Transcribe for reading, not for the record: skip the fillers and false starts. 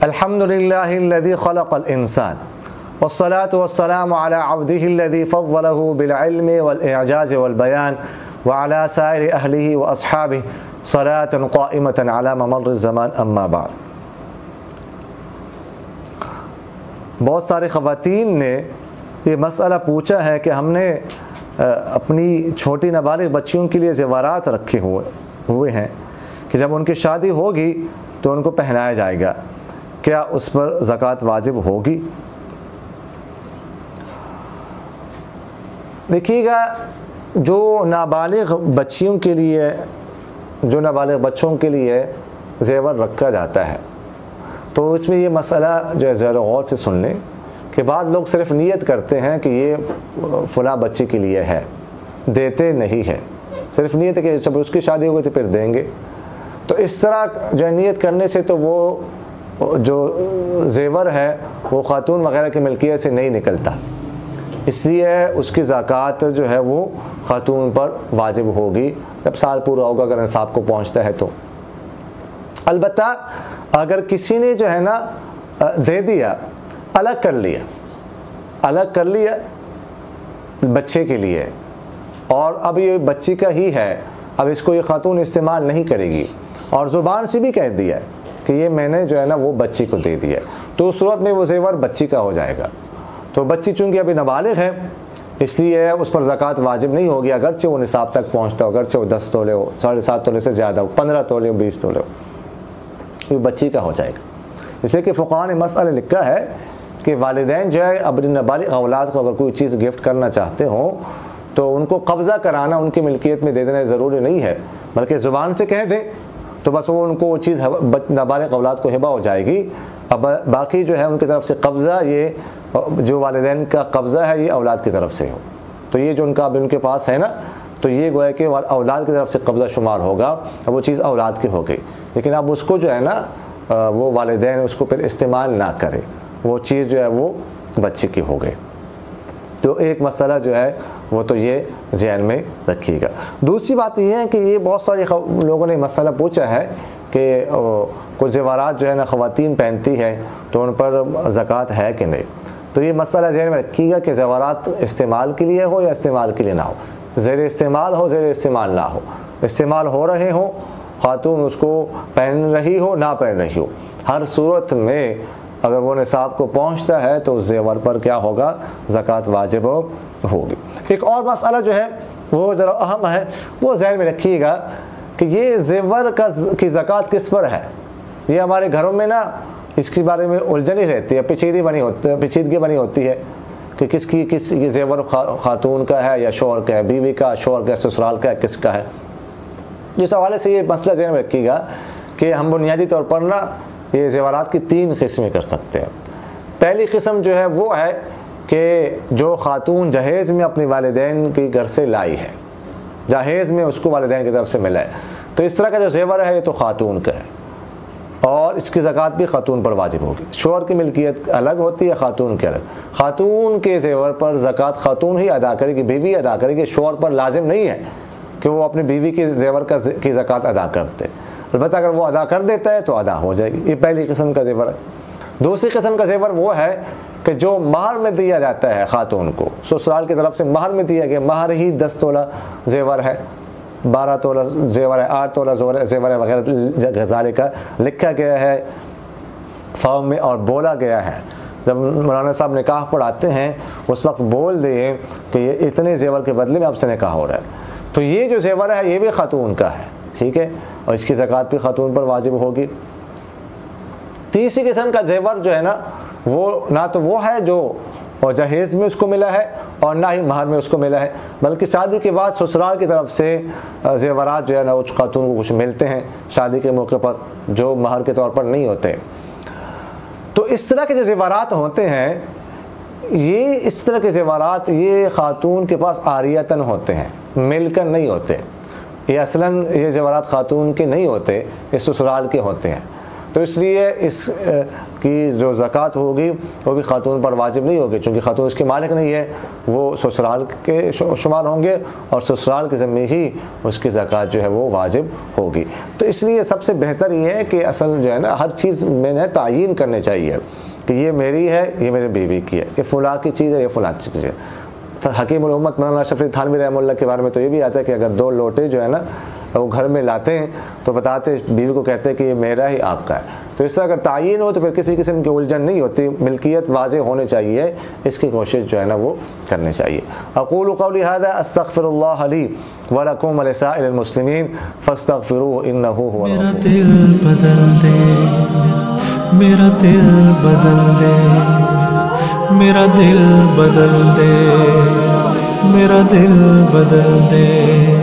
الحمدللہ الذی خلق الانسان والصلاة والسلام على عبده الذي فضله بالعلم والإعجاز والبيان وعلى سائر أهله وأصحابه صلاة قائمة على ممر الزمان أما بعد۔ بہت ساری خواتین نے یہ مسئلہ پوچھا ہے کہ ہم نے اپنی چھوٹی نابالغ بچیوں کے لیے زیورات رکھے ہوئے ہیں کہ جب ان کی شادی ہوگی تو ان کو پہنایا جائے گا، کیا اس پر زکوٰۃ واجب ہوگی؟ دیکھیے گا، جو نابالغ بچیوں کے لیے، جو نابالغ بچوں کے لیے زیور رکھا جاتا ہے تو اس میں یہ مسئلہ جو ہے ذرا غور سے سن لیں کہ بعض لوگ صرف نیت کرتے ہیں کہ یہ فلاں بچی کے لیے ہے، دیتے نہیں ہے، صرف نیت ہے کہ جب اس کی شادی ہوگی تو پھر دیں گے۔ تو اس طرح جو نیت کرنے سے تو وہ جو زیور ہے وہ خاتون وغیرہ کی ملکیت سے نہیں نکلتا، اس لیے اس کی زکوٰۃ جو ہے وہ خاتون پر واجب ہوگی جب سال پورا ہوگا، اگر نصاب کو پہنچتا ہے تو۔ البتہ اگر کسی نے جو ہے نا دے دیا، الگ کر لیا بچے کے لیے، اور اب یہ بچی کا ہی ہے، اب اس کو یہ خاتون استعمال نہیں کرے گی، اور زبان سے بھی کہہ دیا کہ یہ میں نے جو ہے نا وہ بچی کو دے دیا، تو اس صورت میں وہ زیور بچی کا ہو جائے گا۔ تو بچی چونکہ ابھی نابالغ ہے اس لیے اس پر زکوٰۃ واجب نہیں ہوگی، اگرچہ وہ نصاب تک پہنچتا ہو، اگرچہ وہ 10 تولے ہو، 7.5 تولے سے زیادہ ہو، 15 تولے ہو، 20 تولے ہو، یہ بچی کا ہو جائے گا۔ اس لیے کہ فقہاء نے مسئلہ لکھا ہے کہ والدین جو ہے اپنی نابالغ اولاد کو اگر کوئی چیز گفٹ کرنا چاہتے ہوں تو ان کو قبضہ کرانا، ان کی ملکیت میں دے دینا ضروری نہیں ہے، بلکہ زبان سے کہہ دیں تو بس وہ ان کو وہ چیز نابالغ اولاد کو ہبہ ہو جائے گی۔ اب باقی جو ہے ان کی طرف سے قبضہ، یہ جو والدین کا قبضہ ہے یہ اولاد کی طرف سے ہو، تو یہ جو ان کا اب ان کے پاس ہے نا، تو یہ گویا کہ اولاد کی طرف سے قبضہ شمار ہوگا، اب وہ چیز اولاد کی ہو گئی، لیکن اب اس کو جو ہے نا وہ والدین اس کو پھر استعمال نہ کرے، وہ چیز جو ہے وہ بچے کی ہو گئی۔ تو ایک مسئلہ جو ہے وہ تو یہ ذہن میں رکھیے گا۔ دوسری بات یہ ہے کہ یہ بہت سارے لوگوں نے مسئلہ پوچھا ہے کہ کچھ زیورات جو ہے نا خواتین پہنتی ہے تو ان پر زکوٰۃ ہے کہ نہیں۔ تو یہ مسئلہ ذہن میں رکھیے گا کہ زیورات استعمال کے لیے ہو یا استعمال کے لیے نہ ہو، زیر استعمال ہو، زیر استعمال نہ ہو، استعمال ہو رہے ہوں، خاتون اس کو پہن رہی ہو، نہ پہن رہی ہو، ہر صورت میں اگر وہ نصاب کو پہنچتا ہے تو اس زیور پر کیا ہوگا؟ زکوٰۃ واجب ہوگی۔ ایک اور مسئلہ جو ہے وہ ذرا اہم ہے، وہ ذہن میں رکھیے گا کہ یہ زیور کی زکوٰۃ کس پر ہے۔ یہ ہمارے گھروں میں نا اس کے بارے میں الجھن ہی رہتی ہے، پیچیدگی بنی ہوتی ہے کہ کس یہ زیور خاتون کا ہے یا شوہر کا ہے، بیوی کا، شوہر کا، سسرال کا ہے، کس کا ہے۔ اس حوالے سے یہ مسئلہ ذہن میں رکھیے گا کہ ہم بنیادی طور پر نا یہ زیورات کی 3 قسمیں کر سکتے ہیں۔ پہلی قسم جو ہے وہ ہے کہ جو خاتون جہیز میں اپنے والدین کے گھر سے لائی ہے، جہیز میں اس کو والدین کی طرف سے ملا ہے، تو اس طرح کا جو زیور ہے یہ تو خاتون کا ہے، اور اس کی زکوٰۃ بھی خاتون پر واجب ہوگی۔ شوہر کی ملکیت الگ ہوتی ہے، خاتون کی الگ۔ خاتون کے زیور پر زکوٰۃ خاتون ہی ادا کرے گی، بیوی ادا کرے گی، شوہر پر لازم نہیں ہے کہ وہ اپنی بیوی کے زیور کی زکوٰۃ ادا کرتے، البتہ اگر وہ ادا کر دیتا ہے تو ادا ہو جائے گی۔ یہ پہلی قسم کا زیور ہے۔ دوسری قسم کا زیور وہ ہے کہ جو مہر میں دیا جاتا ہے خاتون کو، سسرال کی طرف سے مہر میں دیا گیا، مہر ہی 10 تولہ زیور ہے، 12 تولہ زیور ہے، 8 تولہ زیور ہے وغیرہ، غزالے کا لکھا گیا ہے فارم میں اور بولا گیا ہے۔ جب مولانا صاحب نکاح پڑھاتے ہیں اس وقت بول دیں کہ یہ اتنے زیور کے بدلے میں آپ سے نکاح ہو رہا ہے، تو یہ جو زیور ہے یہ بھی خاتون کا ہے، ٹھیک ہے، اور اس کی زکوٰۃ بھی خاتون پر واجب ہوگی۔ تیسری قسم کا زیور جو ہے نا وہ نہ تو وہ ہے جو جہیز میں اس کو ملا ہے اور نہ ہی مہر میں اس کو ملا ہے، بلکہ شادی کے بعد سسرال کی طرف سے زیورات جو ہے نا اس خاتون کو کچھ ملتے ہیں شادی کے موقع پر جو مہر کے طور پر نہیں ہوتے۔ تو اس طرح کے جو زیورات ہوتے ہیں، یہ اس طرح کے زیورات یہ خاتون کے پاس عاریتاً ہوتے ہیں، مل کر نہیں ہوتے۔ یہ اصلاً یہ زیورات خاتون کے نہیں ہوتے، یہ سسرال کے ہوتے ہیں۔ تو اس لیے اس کی جو زکوٰۃ ہوگی وہ بھی خاتون پر واجب نہیں ہوگی، چونکہ خاتون اس کے مالک نہیں ہے، وہ سسرال کے شمار ہوں گے اور سسرال کے ذمہ ہی اس کی زکوٰۃ جو ہے وہ واجب ہوگی۔ تو اس لیے سب سے بہتر یہ ہے کہ اصل جو ہے نا ہر چیز میں نے تعیین کرنے چاہیے کہ یہ میری ہے، یہ میرے بیوی کی ہے، یہ فلاں کی چیز ہے، یہ فلاں کی چیز ہے۔ حکیم الامت مولانا شفیع تھانوی رحمہ اللہ کے بارے میں تو یہ بھی آتا ہے کہ اگر 2 لوٹے جو ہے نا وہ گھر میں لاتے ہیں تو بتاتے بیوی کو کہتے ہیں کہ یہ میرا ہی آپ کا ہے۔ تو اس طرح اگر تعین ہو تو پھر کسی قسم کی الجھن نہیں ہوتی، ملکیت واضح ہونے چاہیے، اس کی کوشش جو ہے نا وہ کرنی چاہیے۔ اقول قولی ھذا استغفر اللہ لی ولکم ولسائر المسلمین فاستغفروہ انہ هو میرا دل بدل دے، میرا دل بدل دے، میرا دل بدل دے، میرا دل بدل دے۔